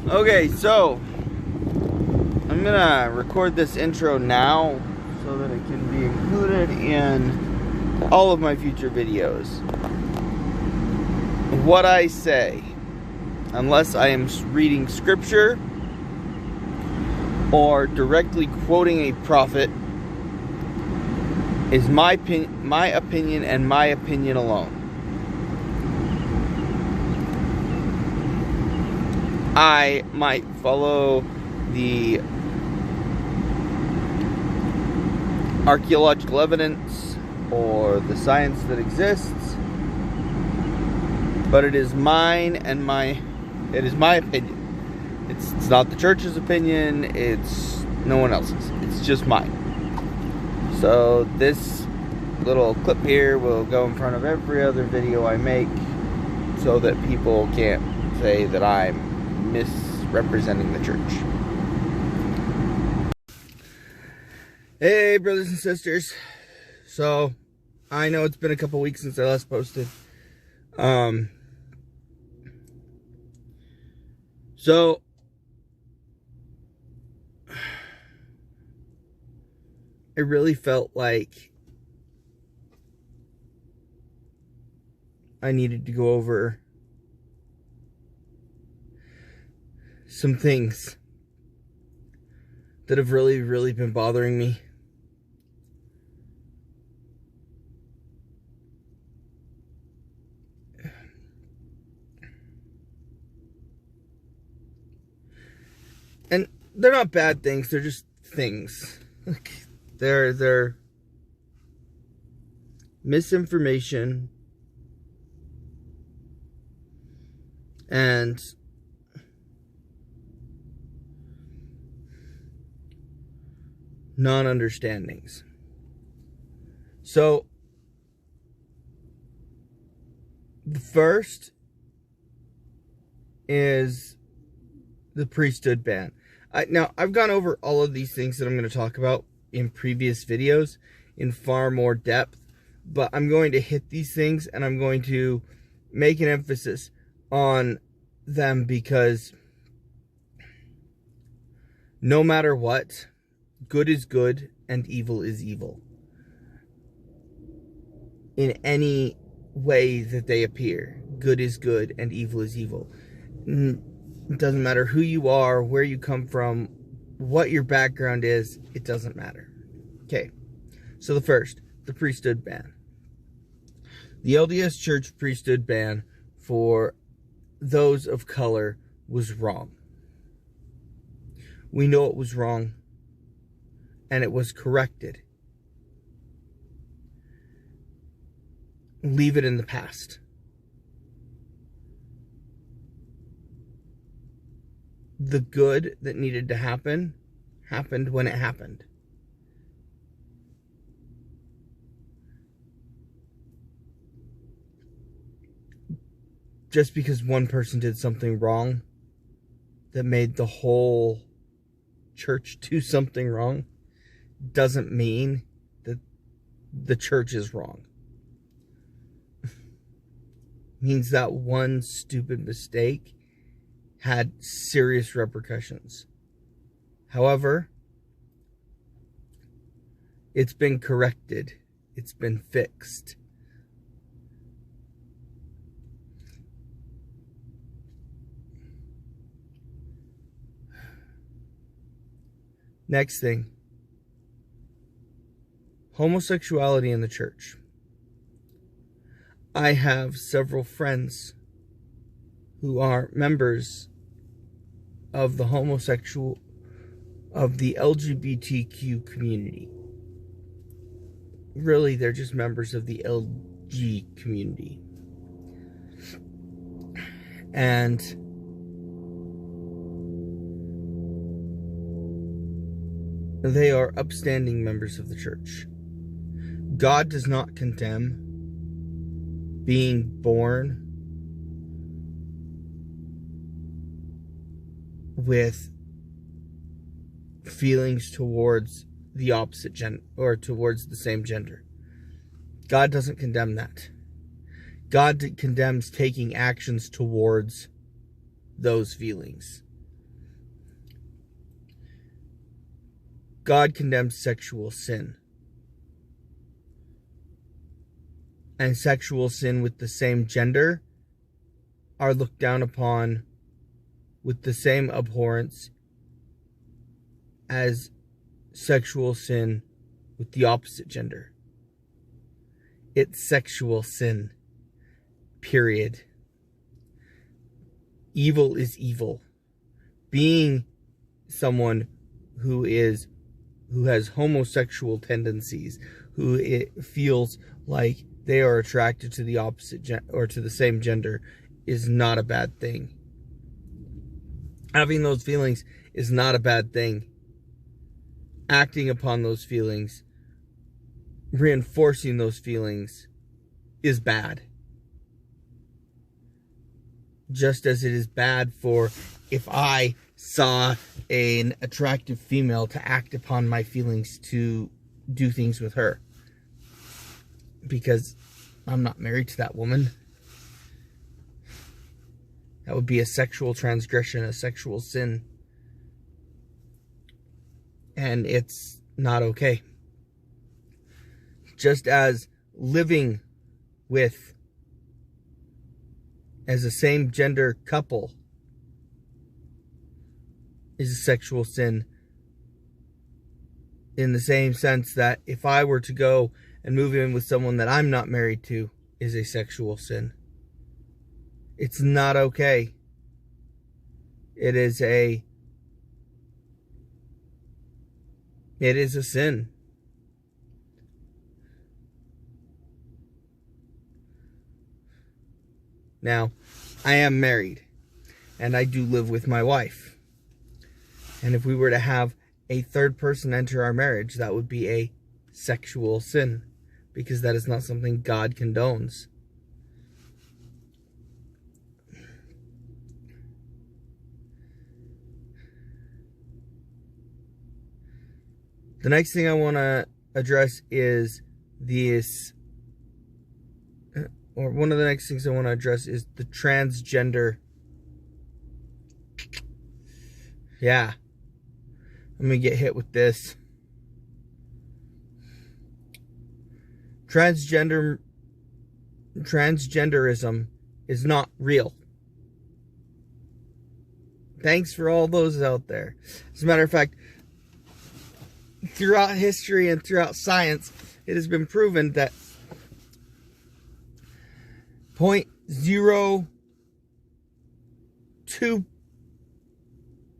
Okay, so I'm gonna record this intro now so that it can be included in all of my future videos. What I say, unless I am reading scripture or directly quoting a prophet, is my opinion and my opinion alone. I might follow the archaeological evidence or the science that exists, but it is mine and it is my opinion. It's not the church's opinion, it's no one else's. It's just mine. So this little clip here will go in front of every other video I make so that people can't say that I'm misrepresenting the church. Hey, brothers and sisters. So, I know it's been a couple weeks since I last posted. So, it really felt like I needed to go over some things that have really been bothering me. And they're not bad things, they're just things. They're misinformation and non-understandings. So, the first is the priesthood ban. Now, I've gone over all of these things that I'm going to talk about in previous videos in far more depth, but I'm going to hit these things and I'm going to make an emphasis on them because no matter what, good is good and evil is evil. In any way that they appear, good is good and evil is evil. It doesn't matter who you are, where you come from, what your background is, it doesn't matter. Okay, so the first, the priesthood ban. The LDS Church priesthood ban for those of color was wrong. We know it was wrong, and it was corrected. Leave it in the past. The good that needed to happen happened when it happened. Just because one person did something wrong that made the whole church do something wrong doesn't mean that the church is wrong. Means that one stupid mistake had serious repercussions. However, it's been corrected. It's been fixed. Next thing. Homosexuality in the church. I have several friends who are members of the LGBTQ community. Really, they're just members of the LG community. And they are upstanding members of the church. God does not condemn being born with feelings towards the opposite gender or towards the same gender. God doesn't condemn that. God condemns taking actions towards those feelings. God condemns sexual sin. And sexual sin with the same gender are looked down upon with the same abhorrence as sexual sin with the opposite gender. It's sexual sin. Period. Evil is evil. Being someone who has homosexual tendencies, who feels like they are attracted to the opposite or to the same gender, is not a bad thing. Having those feelings is not a bad thing. Acting upon those feelings, reinforcing those feelings, is bad. Just as it is bad for, if I saw an attractive female, to act upon my feelings to do things with her. Because I'm not married to that woman. That would be a sexual transgression, a sexual sin. And it's not okay. Just as living with as a same gender couple is a sexual sin, in the same sense that if I were to go and move in with someone that I'm not married to is a sexual sin. It's not okay. It is a sin. Now, I am married, and I do live with my wife. And if we were to have a third person enter our marriage, that would be a sexual sin, because that is not something God condones. The next thing I want to address is one of the next things I want to address is the transgender. Yeah. I'm going to get hit with this. Transgenderism is not real. Thanks for all those out there. As a matter of fact, throughout history and throughout science, it has been proven that 0.02 to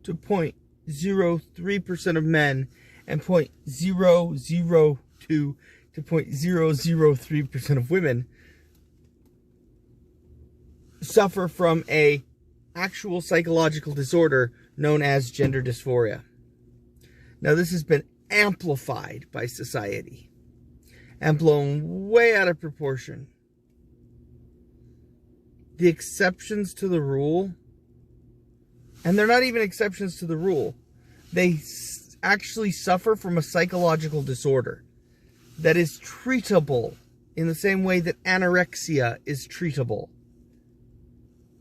0.03% of men and 0.002 to 0.003% of women suffer from a actual psychological disorder known as gender dysphoria. Now, this has been amplified by society and blown way out of proportion. The exceptions to the rule, and they're not even exceptions to the rule, they actually suffer from a psychological disorder that is treatable in the same way that anorexia is treatable,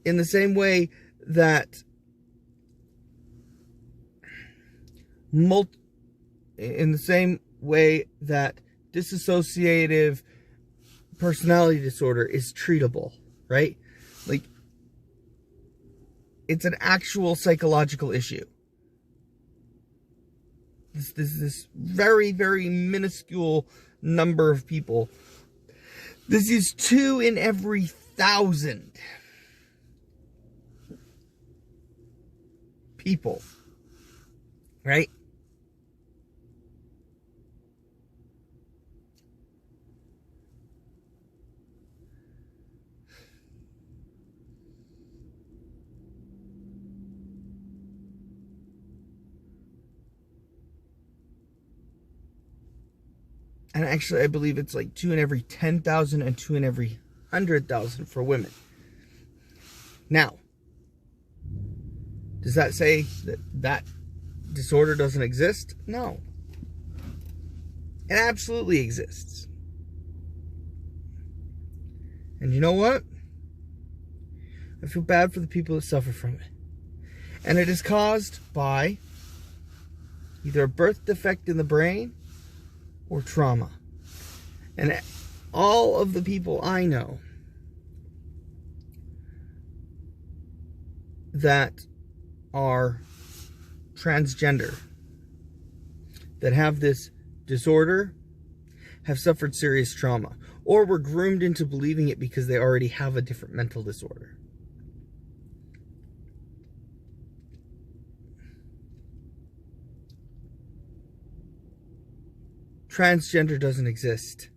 in the same way that dissociative personality disorder is treatable, right? Like, it's an actual psychological issue. This very, very minuscule number of people. This is 2 in every 1,000 people, right? And actually, I believe it's like 2 in every 10,000 and 2 in every 100,000 for women. Now, does that say that disorder doesn't exist? No. It absolutely exists. And you know what? I feel bad for the people that suffer from it. And it is caused by Either a birth defect in the brain or trauma. And all of the people I know that are transgender, that have this disorder, have suffered serious trauma, or were groomed into believing it because they already have a different mental disorder. Transgender doesn't exist.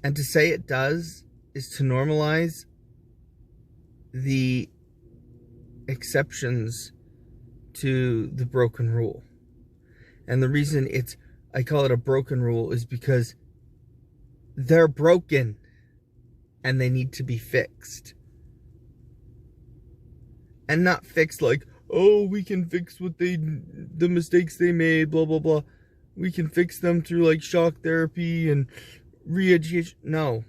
And to say it does is to normalize the exceptions to the broken rule. And the reason I call it a broken rule is because they're broken and they need to be fixed. And not fixed like, oh, we can fix the mistakes they made, blah, blah, blah. We can fix them through like shock therapy and re-education. No.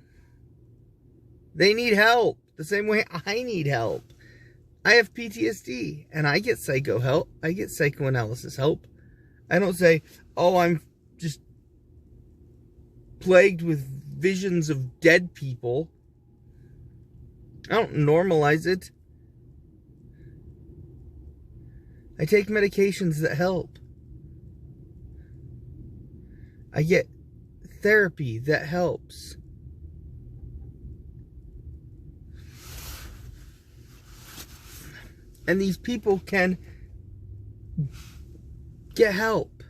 They need help the same way I need help. I have PTSD and I get psycho help. I get psychoanalysis help. I don't say, oh, I'm just plagued with visions of dead people. I don't normalize it. I take medications that help. I get therapy that helps. And these people can get help.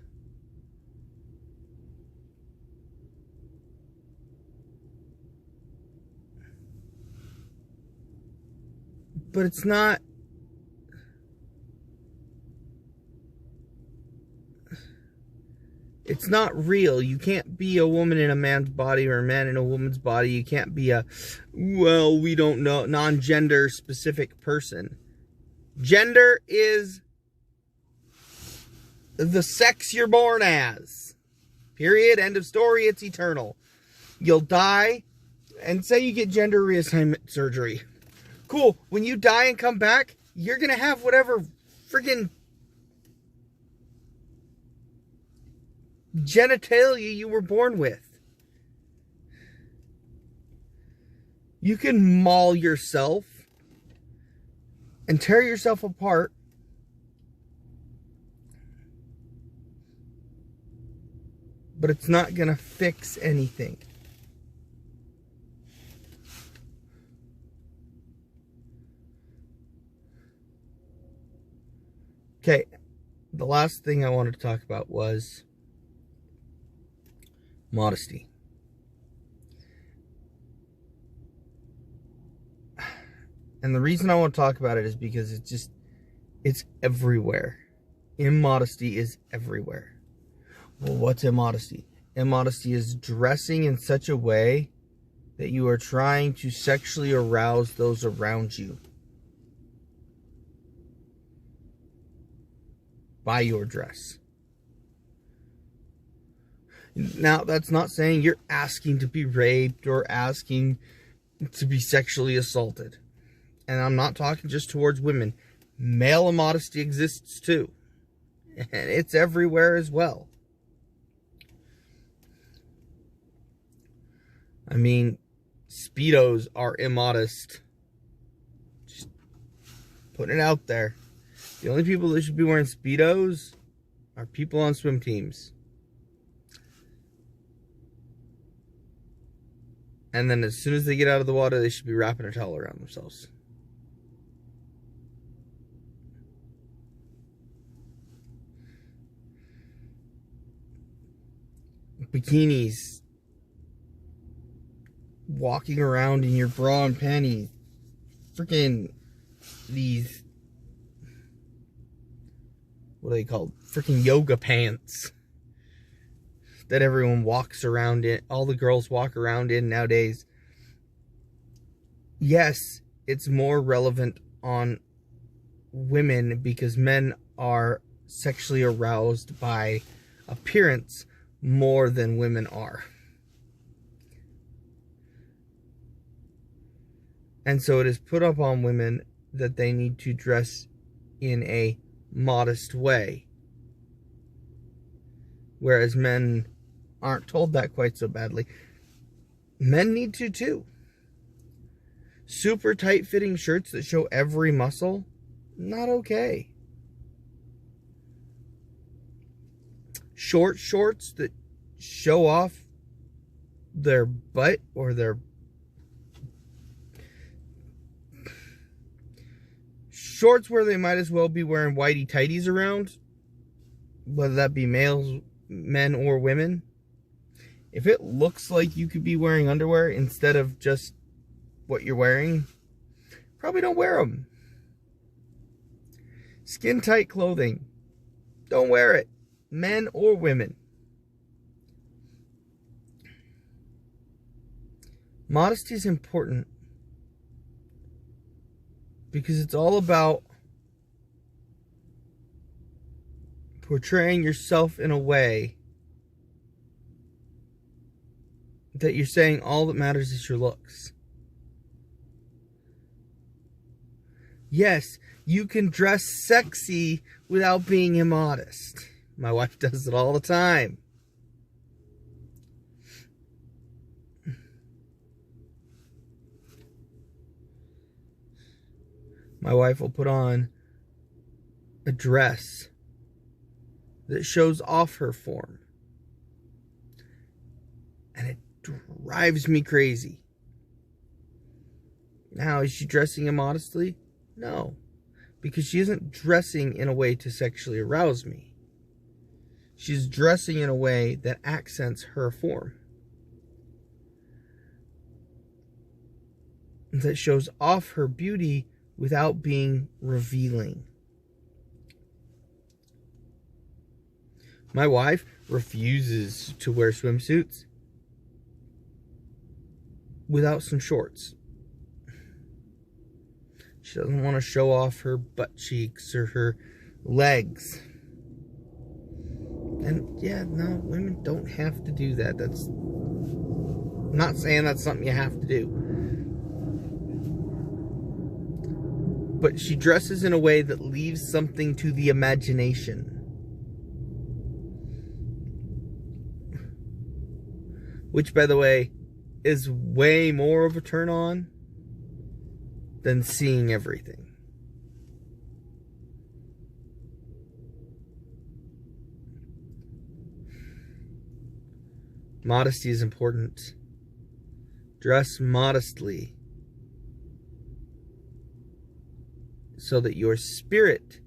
But it's not real. You can't be a woman in a man's body or a man in a woman's body. You can't be we don't know, non-gender specific person. Gender is the sex you're born as. Period. End of story. It's eternal. You'll die, and say you get gender reassignment surgery. Cool. When you die and come back, you're going to have whatever friggin' genitalia you were born with. You can maul yourself and tear yourself apart, but it's not going to fix anything. Okay, the last thing I wanted to talk about was modesty. And the reason I want to talk about it is because it's everywhere. Immodesty is everywhere. Well, what's immodesty? Immodesty is dressing in such a way that you are trying to sexually arouse those around you by your dress. Now, that's not saying you're asking to be raped or asking to be sexually assaulted. And I'm not talking just towards women. Male immodesty exists too. And it's everywhere as well. I mean, Speedos are immodest. Just putting it out there. The only people that should be wearing Speedos are people on swim teams. And then as soon as they get out of the water, they should be wrapping a towel around themselves. Bikinis. Walking around in your bra and panties. Freaking these, what are they called? Freaking yoga pants that everyone walks around in. All the girls walk around in nowadays. Yes, it's more relevant on women because men are sexually aroused by appearance more than women are. And so it is put up on women that they need to dress in a modest way whereas men aren't told that quite so badly. Men need to too. Super tight-fitting shirts that show every muscle, not okay. Short shorts that show off their butt or their shorts where they might as well be wearing whitey tighties around, whether that be males, men, or women. If it looks like you could be wearing underwear instead of just what you're wearing, probably don't wear them. Skin tight clothing, don't wear it, men or women. Modesty is important because it's all about portraying yourself in a way that you're saying all that matters is your looks. Yes, you can dress sexy without being immodest. My wife does it all the time. My wife will put on a dress that shows off her form. And it drives me crazy. Now, is she dressing immodestly? No. Because she isn't dressing in a way to sexually arouse me. She's dressing in a way that accents her form. That shows off her beauty without being revealing. My wife refuses to wear swimsuits without some shorts. She doesn't want to show off her butt cheeks or her legs. And yeah, no, women don't have to do that. I'm not saying that's something you have to do. But she dresses in a way that leaves something to the imagination. Which, by the way, is way more of a turn on than seeing everything. Modesty is important. Dress modestly so that your spirit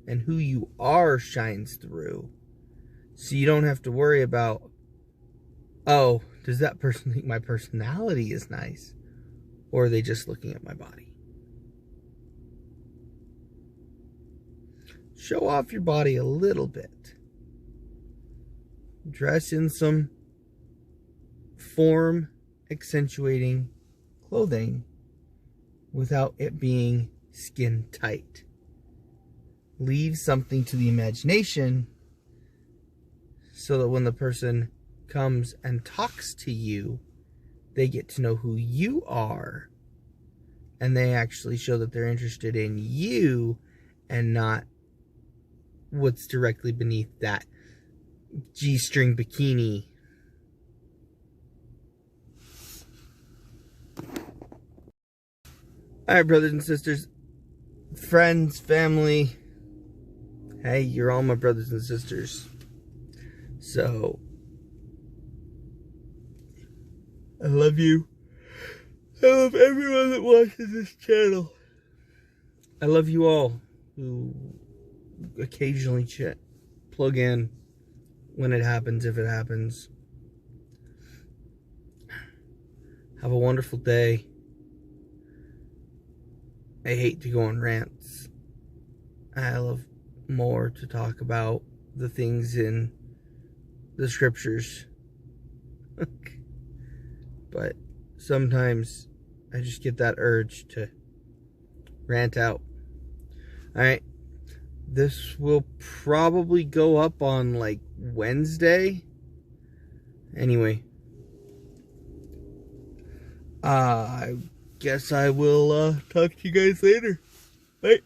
and who you are shines through. So you don't have to worry about, oh, does that person think my personality is nice? Or are they just looking at my body? Show off your body a little bit. Dress in some form accentuating clothing without it being skin tight. Leave something to the imagination so that when the person comes and talks to you, they get to know who you are, and they actually show that they're interested in you and not what's directly beneath that G-string bikini. Alright, brothers and sisters, friends, family, hey, you're all my brothers and sisters. So, I love you. I love everyone that watches this channel. I love you all who occasionally plug in when it happens, if it happens. Have a wonderful day. I hate to go on rants. I love more to talk about the things in the scriptures. But sometimes I just get that urge to rant out. Alright. This will probably go up on like Wednesday. Anyway. I guess I will talk to you guys later. Bye.